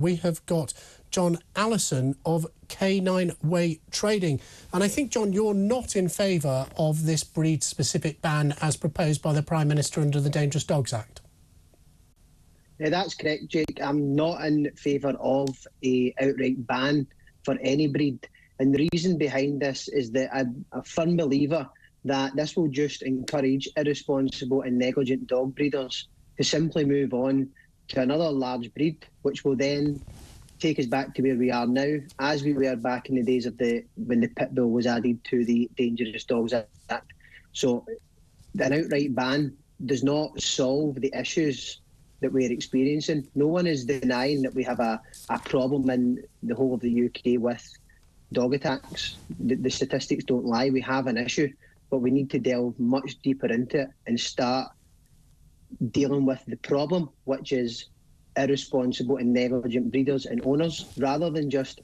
We have got John Allison of K9 Way Trading. And I think, John, you're not in favour of this breed-specific ban as proposed by the Prime Minister under the Dangerous Dogs Act. Yeah, that's correct, Jake. I'm not in favour of a outright ban for any breed. And the reason behind this is that I'm a firm believer that this will just encourage irresponsible and negligent dog breeders to simply move on to another large breed, which will then take us back to where we are now, as we were back in the days of when the pit bull was added to the Dangerous Dogs Act. So an outright ban does not solve the issues that we're experiencing. No one is denying that we have a problem in the whole of the UK with dog attacks. The statistics don't lie. We have an issue, but we need to delve much deeper into it and start dealing with the problem, which is irresponsible and negligent breeders and owners, rather than just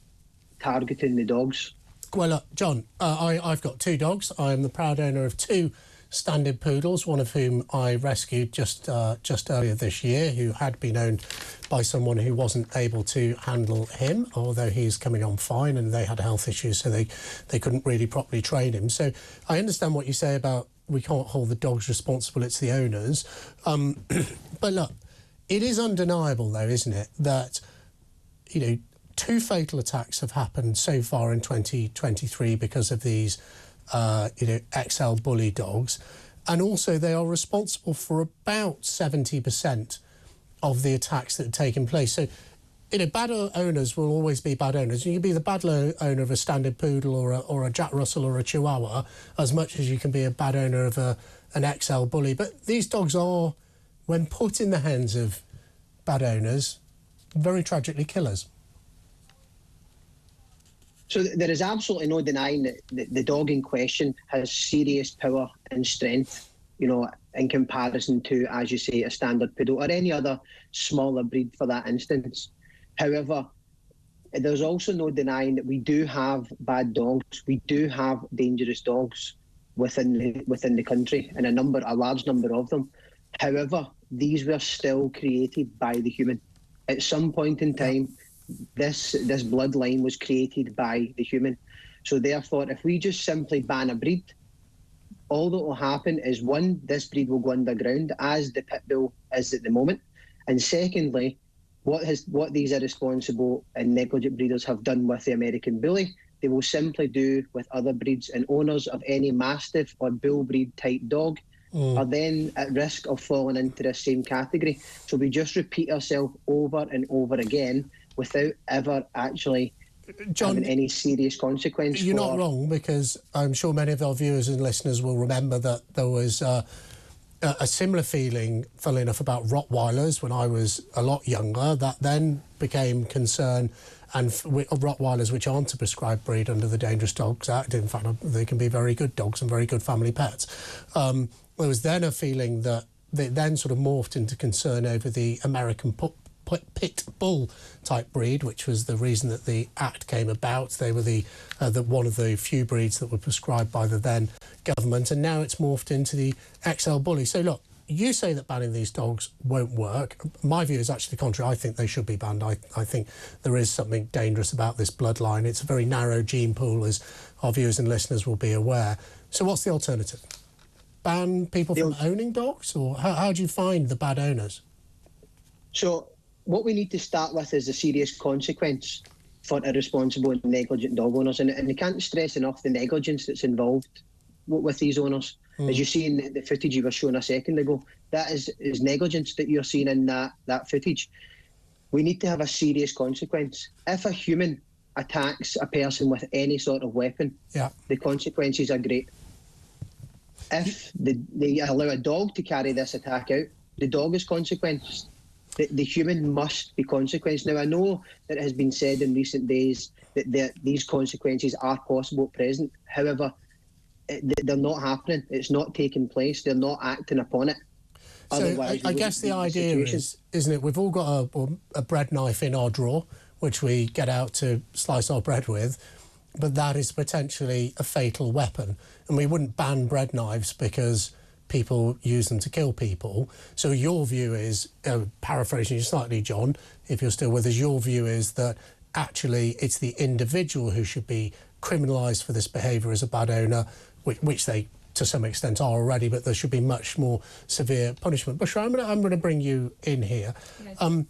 targeting the dogs. Well, look, John, I've got two dogs. I'm the proud owner of two standard poodles, one of whom I rescued just earlier this year, who had been owned by someone who wasn't able to handle him, although he's coming on fine and they had health issues, so they couldn't really properly train him. So I understand what you say about we can't hold the dogs responsible, it's the owners. But look, it is undeniable, though, isn't it, that, you know, 2 fatal attacks have happened so far in 2023 because of these, XL bully dogs. And also they are responsible for about 70% of the attacks that have taken place. So, you know, bad owners will always be bad owners. You can be the bad owner of a standard poodle or a Jack Russell or a Chihuahua as much as you can be a bad owner of an XL bully. But these dogs are, when put in the hands of bad owners, very tragically killers. So there is absolutely no denying that the dog in question has serious power and strength, you know, in comparison to, as you say, a standard poodle or any other smaller breed for that instance. However, there's also no denying that we do have bad dogs. We do have dangerous dogs within the country, and a large number of them. However, these were still created by the human. At some point in time, this bloodline was created by the human. So therefore, if we just simply ban a breed, all that will happen is, one, this breed will go underground, as the pit bull is at the moment, and secondly, what these irresponsible and negligent breeders have done with the American bully, they will simply do with other breeds, and owners of any mastiff or bull breed type dog are then at risk of falling into the same category. So we just repeat ourselves over and over again without ever actually having any serious consequence. You're not wrong, because I'm sure many of our viewers and listeners will remember that there was a similar feeling, funnily enough, about Rottweilers when I was a lot younger. That then became concern, and Rottweilers, which aren't a prescribed breed under the Dangerous Dogs Act, in fact, they can be very good dogs and very good family pets. There was then a feeling that they then sort of morphed into concern over the American pit bull type breed, which was the reason that the Act came about. They were the one of the few breeds that were prescribed by the then government, and now it's morphed into the XL bully. So look, you say that banning these dogs won't work. My view is actually the contrary. I think they should be banned. I think there is something dangerous about this bloodline. It's a very narrow gene pool, as our viewers and listeners will be aware. So what's the alternative? Ban people from owning dogs? Or how do you find the bad owners? So what we need to start with is a serious consequence for irresponsible and negligent dog owners. And they can't stress enough the negligence that's involved with these owners. As you see in the footage you were showing a second ago, that is negligence that you're seeing in that footage. We need to have a serious consequence. If a human attacks a person with any sort of weapon, the consequences are great. If they allow a dog to carry this attack out, the dog is consequenced. The human must be consequenced. Now, I know that it has been said in recent days that these consequences are possible at present. However, they're not happening. It's not taking place. They're not acting upon it. So I guess the idea is, isn't it, we've all got a bread knife in our drawer, which we get out to slice our bread with, but that is potentially a fatal weapon. And we wouldn't ban bread knives because people use them to kill people. So your view is, paraphrasing you slightly, John, if you're still with us, your view is that actually it's the individual who should be criminalised for this behaviour as a bad owner, which they to some extent are already, but there should be much more severe punishment. Bushra, I'm going to bring you in here. Yes.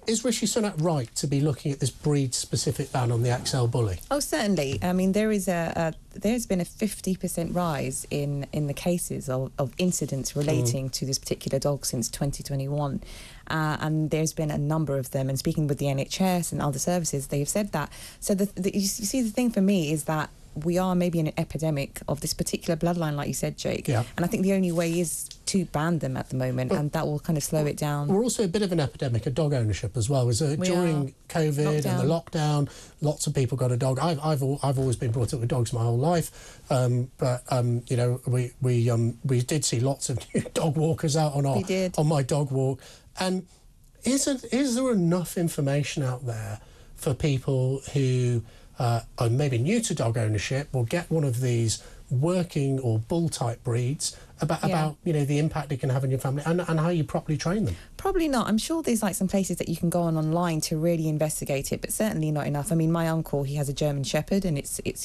Is Rishi Sunak right to be looking at this breed-specific ban on the XL bully? Oh, certainly. I mean, there's been a 50% rise in the cases of incidents relating to this particular dog since 2021. And there's been a number of them. And speaking with the NHS and other services, they've said that. So you see, the thing for me is that we are maybe in an epidemic of this particular bloodline, like you said, Jake. Yeah. And I think the only way is to ban them at the moment, and that will kind of slow it down. We're also a bit of an epidemic of dog ownership as well. During COVID and the lockdown, lots of people got a dog. I've always been brought up with dogs my whole life, but you know, we did see lots of new dog walkers out on my dog walk. And is there enough information out there for people who are maybe new to dog ownership or get one of these working or bull type breeds about you know, the impact it can have on your family and how you properly train them? Probably not. I'm sure there's like some places that you can go on online to really investigate it, but certainly not enough. I mean, my uncle, he has a German Shepherd, and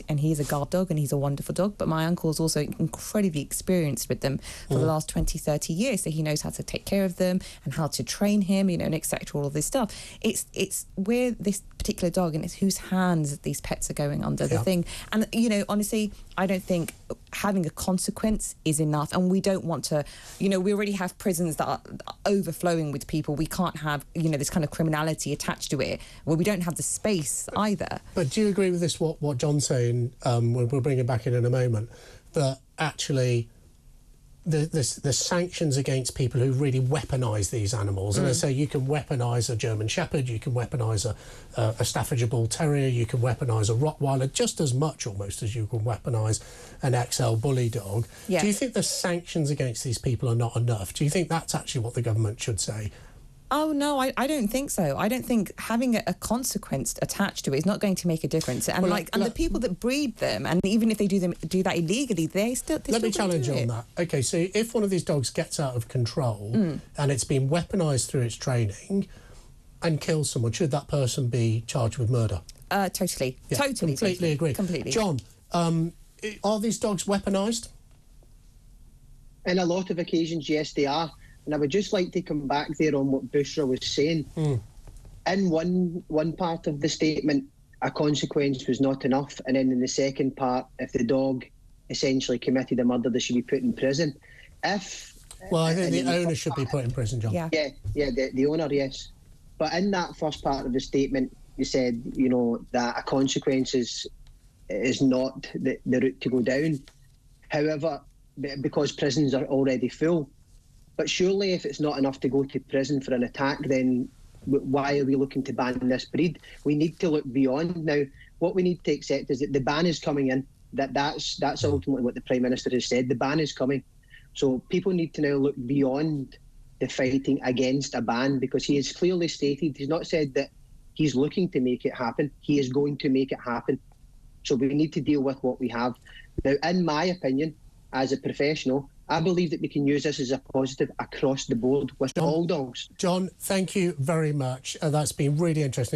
and he's a guard dog, and he's a wonderful dog, but my uncle's also incredibly experienced with them for the last 20-30 years, so he knows how to take care of them and how to train him, you know, and etc. all of this stuff. It's where this particular dog, and it's whose hands these pets are going under the thing. And you know, honestly, I don't think having a consequence is enough, and we don't want to, you know, we already have prisons that are overflowing with people. We can't have, you know, this kind of criminality attached to it where we don't have the space either. But do you agree with this, what John's saying, we'll bring it back in a moment, that actually the sanctions against people who really weaponise these animals, and I say you can weaponise a German Shepherd, you can weaponise a Staffordshire Bull Terrier, you can weaponise a Rottweiler just as much almost as you can weaponise an XL bully dog. Yeah. Do you think the sanctions against these people are not enough? Do you think that's actually what the government should say? Oh, no, I don't think so. I don't think having a consequence attached to it is not going to make a difference. And and the people that breed them, and even if they do that illegally, they still let me challenge you on that. Okay, so if one of these dogs gets out of control and it's been weaponised through its training and kills someone, should that person be charged with murder? Totally. Yeah, totally. Completely agree. Completely. John, are these dogs weaponised? In a lot of occasions, yes, they are. And I would just like to come back there on what Bushra was saying. In one part of the statement, a consequence was not enough. And then in the second part, if the dog essentially committed a murder, they should be put in prison. Well, I think the owner should be put in prison, John. Yeah, the owner, yes. But in that first part of the statement, you said, you know, that a consequence is not the route to go down. However, because prisons are already full. But surely if it's not enough to go to prison for an attack, then why are we looking to ban this breed? We need to look beyond. Now, what we need to accept is that the ban is coming in. That's ultimately what the Prime Minister has said. The ban is coming. So people need to now look beyond the fighting against a ban, because he has clearly stated, he's not said that he's looking to make it happen. He is going to make it happen. So we need to deal with what we have. Now, in my opinion, as a professional, I believe that we can use this as a positive across the board with all dogs. John, thank you very much. That's been really interesting.